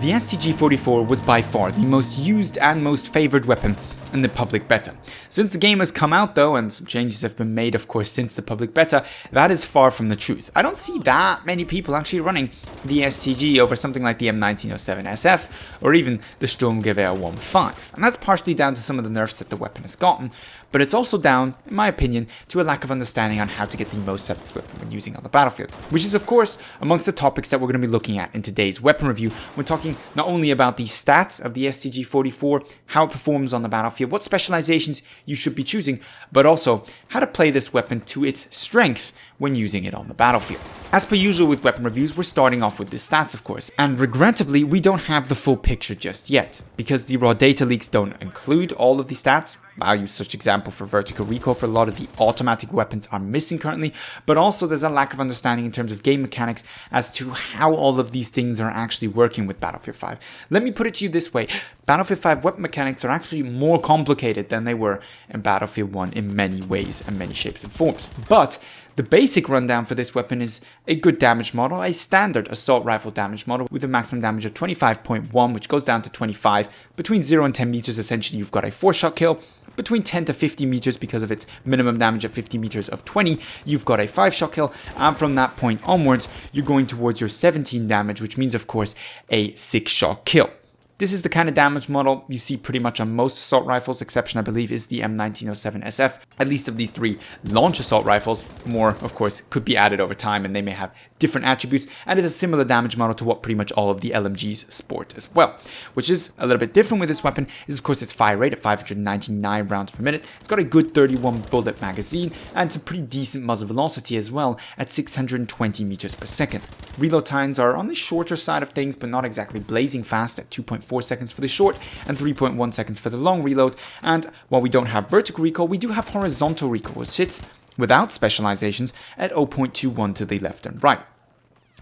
The STG-44 was by far the most used and most favored weapon in the public beta. Since the game has come out though, and some changes have been made of course since the public beta, that is far from the truth. I don't see that many people actually running the STG over something like the M1907 SF or even the Sturmgewehr 1.5, and that's partially down to some of the nerfs that the weapon has gotten, but it's also down, in my opinion, to a lack of understanding on how to get the most out of this weapon when using on the battlefield, which is of course amongst the topics that we're going to be looking at in today's weapon review. We're talking not only about the stats of the STG-44, how it performs on the battlefield, what specializations you should be choosing, but also how to play this weapon to its strength when using it on the battlefield. As per usual with weapon reviews, we're starting off with the stats of course, and regrettably we don't have the full picture just yet, because the raw data leaks don't include all of the stats. I'll use such example for vertical recoil for a lot of the automatic weapons are missing currently, but also there's a lack of understanding in terms of game mechanics as to how all of these things are actually working with Battlefield 5. Let me put it to you this way, Battlefield 5 weapon mechanics are actually more complicated than they were in Battlefield 1 in many ways and many shapes and forms. But the basic rundown for this weapon is a good damage model, a standard assault rifle damage model with a maximum damage of 25.1, which goes down to 25. Between 0 and 10 meters, essentially you've got a 4-shot kill. Between 10 to 50 meters, because of its minimum damage at 50 meters of 20, you've got a 5-shot kill. And from that point onwards, you're going towards your 17 damage, which means of course a 6-shot kill. This is the kind of damage model you see pretty much on most assault rifles, exception I believe is the M1907 SF. At least of these three launch assault rifles, more of course could be added over time and they may have different attributes, and is a similar damage model to what pretty much all of the LMGs sport as well. Which is a little bit different with this weapon is of course its fire rate at 599 rounds per minute. It's got a good 31 bullet magazine and some pretty decent muzzle velocity as well at 620 meters per second. Reload times are on the shorter side of things, but not exactly blazing fast at 2.4 seconds for the short and 3.1 seconds for the long reload. And while we don't have vertical recoil, we do have horizontal recoil, which sits without specializations at 0.21 to the left and right.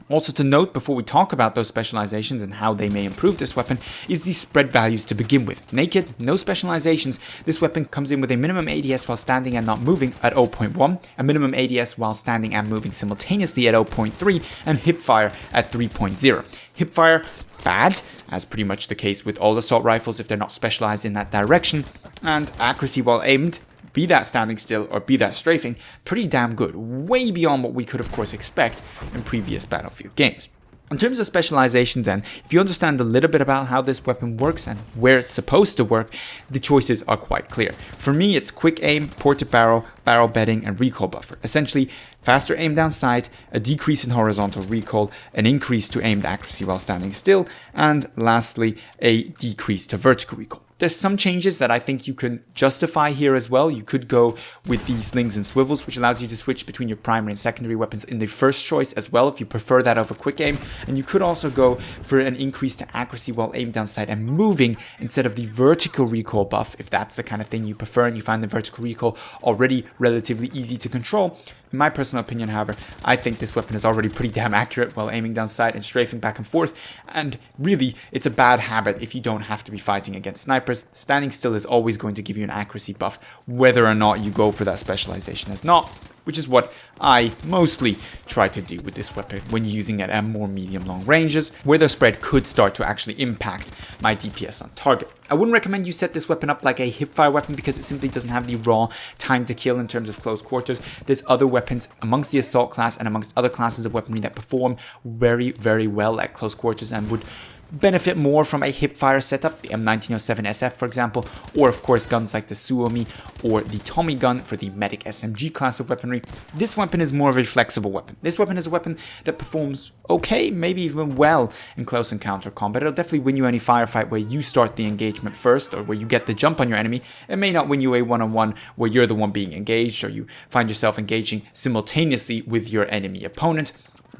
Also to note before we talk about those specializations and how they may improve this weapon is the spread values to begin with. Naked, no specializations, this weapon comes in with a minimum ADS while standing and not moving at 0.1, a minimum ADS while standing and moving simultaneously at 0.3, and hipfire at 3.0. Hipfire, bad, as pretty much the case with all assault rifles if they're not specialized in that direction, and accuracy while aimed, be that standing still or be that strafing, pretty damn good, way beyond what we could of course expect in previous Battlefield games. In terms of specializations then, if you understand a little bit about how this weapon works and where it's supposed to work, the choices are quite clear. For me, it's quick aim, ported barrel, barrel bedding, and recoil buffer. Essentially, faster aim down sight, a decrease in horizontal recoil, an increase to aimed accuracy while standing still, and lastly, a decrease to vertical recoil. There's some changes that I think you can justify here as well. You could go with the slings and swivels, which allows you to switch between your primary and secondary weapons in the first choice as well, if you prefer that over quick aim. And you could also go for an increase to accuracy while aimed down sight and moving instead of the vertical recoil buff, if that's the kind of thing you prefer and you find the vertical recoil already relatively easy to control. In my personal opinion, however, I think this weapon is already pretty damn accurate while aiming down sight and strafing back and forth, and really, it's a bad habit if you don't have to be fighting against snipers. Standing still is always going to give you an accuracy buff, whether or not you go for that specialization as not, which is what I mostly try to do with this weapon when using it at more medium-long ranges, where the spread could start to actually impact my DPS on target. I wouldn't recommend you set this weapon up like a hipfire weapon because it simply doesn't have the raw time to kill in terms of close quarters. There's other weapons amongst the assault class and amongst other classes of weaponry that perform very, very well at close quarters and would benefit more from a hipfire setup, the M1907 SF for example, or of course guns like the Suomi or the Tommy gun for the medic SMG class of weaponry. This weapon is more of a flexible weapon. This weapon is a weapon that performs okay, maybe even well in close encounter combat. It'll definitely win you any firefight where you start the engagement first or where you get the jump on your enemy. It may not win you a one-on-one where you're the one being engaged or you find yourself engaging simultaneously with your enemy opponent.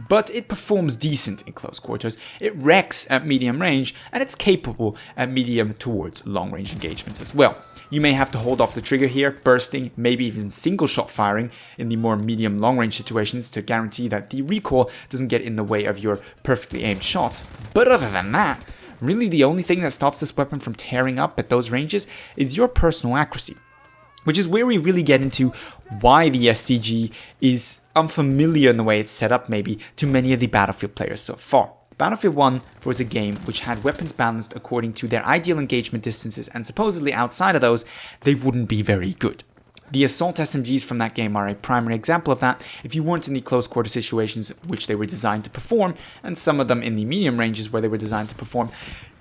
But it performs decent in close quarters, it wrecks at medium range, and it's capable at medium towards long range engagements as well. You may have to hold off the trigger here, bursting, maybe even single shot firing in the more medium long range situations to guarantee that the recoil doesn't get in the way of your perfectly aimed shots. But other than that, really the only thing that stops this weapon from tearing up at those ranges is your personal accuracy. Which is where we really get into why the STG is unfamiliar in the way it's set up maybe to many of the Battlefield players so far. Battlefield 1 was a game which had weapons balanced according to their ideal engagement distances, and supposedly outside of those, they wouldn't be very good. The assault SMGs from that game are a primary example of that. If you weren't in the close quarter situations which they were designed to perform, and some of them in the medium ranges where they were designed to perform,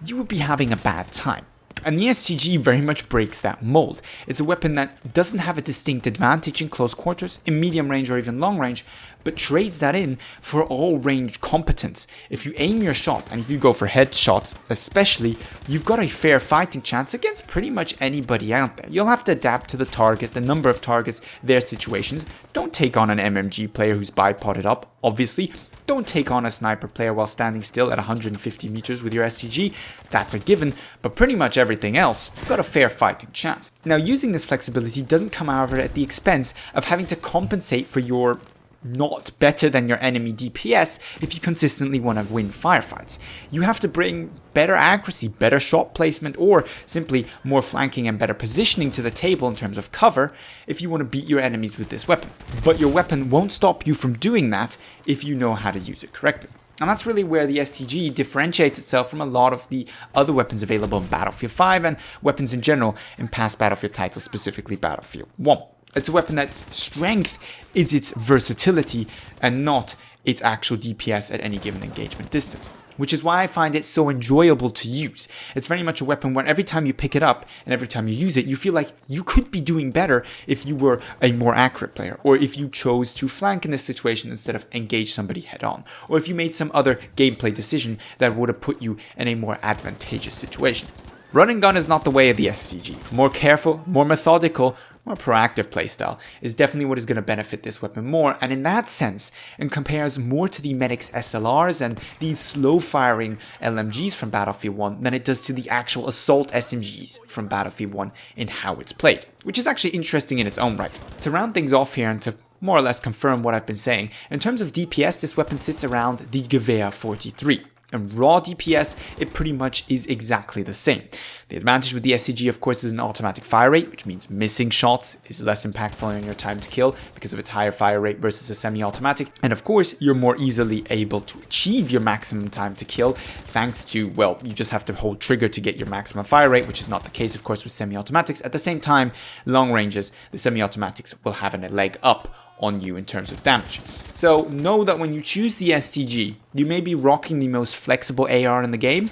you would be having a bad time. And the STG very much breaks that mold. It's a weapon that doesn't have a distinct advantage in close quarters, in medium range or even long range, but trades that in for all range competence. If you aim your shot, and if you go for headshots especially, you've got a fair fighting chance against pretty much anybody out there. You'll have to adapt to the target, the number of targets, their situations. Don't take on an MMG player who's bipoded up, obviously. Don't take on a sniper player while standing still at 150 meters with your STG, that's a given, but pretty much everything else, you've got a fair fighting chance. Now, using this flexibility doesn't come however at the expense of having to compensate for your not better than your enemy DPS if you consistently want to win firefights. You have to bring better accuracy, better shot placement, or simply more flanking and better positioning to the table in terms of cover if you want to beat your enemies with this weapon. But your weapon won't stop you from doing that if you know how to use it correctly. And that's really where the STG differentiates itself from a lot of the other weapons available in Battlefield 5 and weapons in general in past Battlefield titles, specifically Battlefield 1. It's a weapon that's strength is its versatility and not its actual DPS at any given engagement distance, which is why I find it so enjoyable to use. It's very much a weapon where every time you pick it up and every time you use it, you feel like you could be doing better if you were a more accurate player, or if you chose to flank in this situation instead of engage somebody head on, or if you made some other gameplay decision that would have put you in a more advantageous situation. Run and gun is not the way of the STG. More careful, more methodical, more proactive playstyle is definitely what is going to benefit this weapon more, and in that sense, it compares more to the Medic's SLRs and the slow-firing LMGs from Battlefield 1 than it does to the actual assault SMGs from Battlefield 1 in how it's played, which is actually interesting in its own right. To round things off here and to more or less confirm what I've been saying, in terms of DPS, this weapon sits around the BF5 and raw DPS, it pretty much is exactly the same. The advantage with the STG, of course, is an automatic fire rate, which means missing shots is less impactful on your time to kill because of its higher fire rate versus a semi-automatic. And of course, you're more easily able to achieve your maximum time to kill thanks to, well, you just have to hold trigger to get your maximum fire rate, which is not the case, of course, with semi-automatics. At the same time, long ranges, the semi-automatics will have a leg up on you in terms of damage. So know that when you choose the STG, you may be rocking the most flexible AR in the game,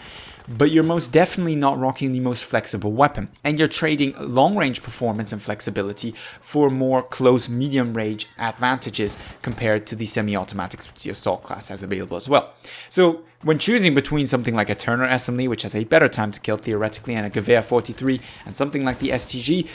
but you're most definitely not rocking the most flexible weapon. And you're trading long range performance and flexibility for more close medium range advantages compared to the semi-automatics which the assault class has available as well. So when choosing between something like a Turner SMLE, which has a better time to kill theoretically, and a BF5 and something like the STG,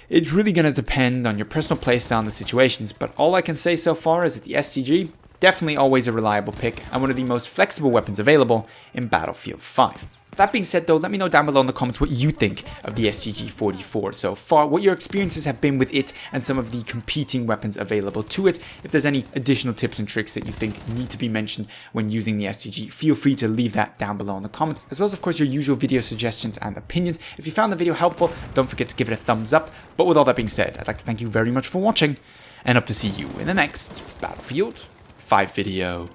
it's really going to depend on your personal playstyle and the situations, but all I can say so far is that the STG, definitely always a reliable pick and one of the most flexible weapons available in Battlefield 5. That being said though, let me know down below in the comments what you think of the STG-44 so far, what your experiences have been with it and some of the competing weapons available to it. If there's any additional tips and tricks that you think need to be mentioned when using the STG, feel free to leave that down below in the comments, as well as of course your usual video suggestions and opinions. If you found the video helpful, don't forget to give it a thumbs up. But with all that being said, I'd like to thank you very much for watching, and hope to see you in the next Battlefield 5 video.